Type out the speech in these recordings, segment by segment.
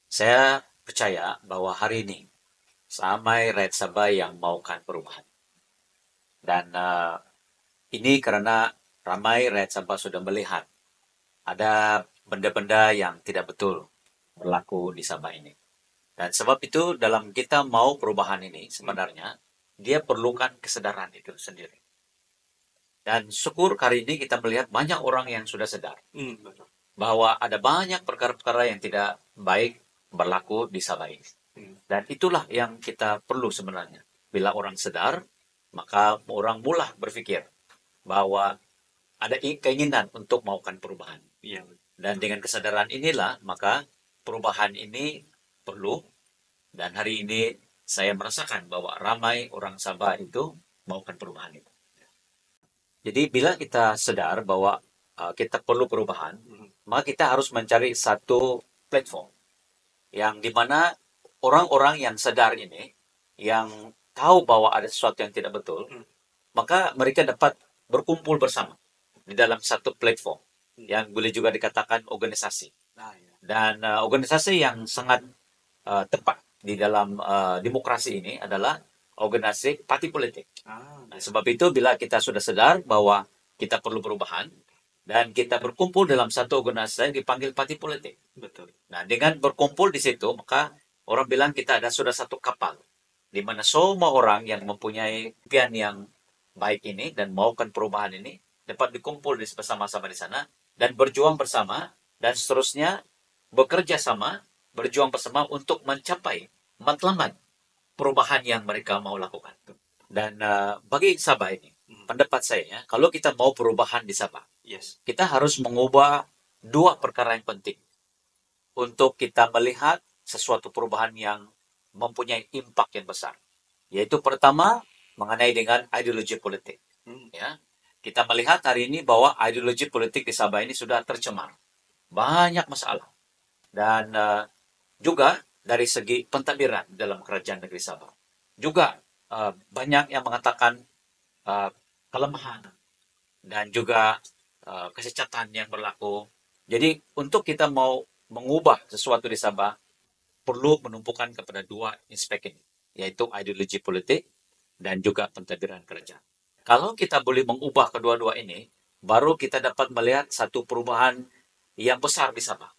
Saya percaya bahwa hari ini ramai rakyat Sabah yang maukan perubahan. Dan ini karena ramai rakyat Sabah sudah melihat ada benda-benda yang tidak betul berlaku di Sabah ini. Dan sebab itu dalam kita mau perubahan ini sebenarnya dia perlukan kesadaran itu sendiri. Dan syukur kali ini kita melihat banyak orang yang sudah sadar Betul. bahwa ada banyak perkara-perkara yang tidak baik berlaku di Sabah ini. Dan itulah yang kita perlu sebenarnya. Bila orang sadar, maka orang mula berpikir bahwa ada keinginan untuk melakukan perubahan. Iya. Dan dengan kesadaran inilah, maka perubahan ini perlu. Dan hari ini saya merasakan bahwa ramai orang Sabah itu melakukan perubahan itu. Jadi bila kita sadar bahwa kita perlu perubahan, maka kita harus mencari satu platform yang dimana orang-orang yang sadar ini, yang tahu bahwa ada sesuatu yang tidak betul, maka mereka dapat berkumpul bersama di dalam satu platform yang boleh juga dikatakan organisasi. Nah, ya. Dan organisasi yang sangat tepat di dalam demokrasi ini adalah organisasi parti politik. Nah, sebab itu bila kita sudah sadar bahwa kita perlu perubahan dan kita berkumpul dalam satu organisasi yang dipanggil parti politik. Betul. Nah, dengan berkumpul di situ, maka orang bilang kita ada sudah satu kapal di mana semua orang yang mempunyai impian yang baik ini dan maukan perubahan ini dapat dikumpul bersama-sama di sana dan berjuang bersama dan seterusnya bekerja sama, berjuang bersama untuk mencapai matlamat perubahan yang mereka mau lakukan. Dan bagi Sabah ini, pendapat saya, ya, kalau kita mau perubahan di Sabah, Yes. kita harus mengubah dua perkara yang penting untuk kita melihat sesuatu perubahan yang mempunyai impak yang besar. Yaitu pertama, mengenai dengan ideologi politik. Ya, kita melihat hari ini bahwa ideologi politik di Sabah ini sudah tercemar. Banyak masalah. Dan juga dari segi pentadbiran dalam kerajaan negeri Sabah. Juga banyak yang mengatakan uh, kelemahan dan juga kesecatan yang berlaku. Jadi untuk kita mau mengubah sesuatu di Sabah, perlu menumpukan kepada dua aspek ini, yaitu ideologi politik dan juga pentadbiran kerajaan. Kalau kita boleh mengubah kedua-dua ini, baru kita dapat melihat satu perubahan yang besar di Sabah.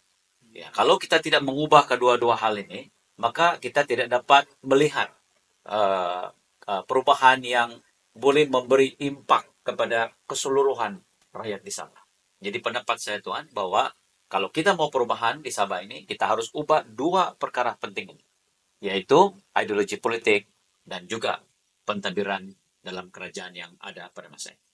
Ya, kalau kita tidak mengubah kedua-dua hal ini, maka kita tidak dapat melihat perubahan yang boleh memberi impak kepada keseluruhan rakyat di Sabah. Jadi pendapat saya Tuhan bahwa kalau kita mau perubahan di Sabah ini, kita harus ubah dua perkara penting ini, yaitu ideologi politik dan juga pentadbiran dalam kerajaan yang ada pada masa ini.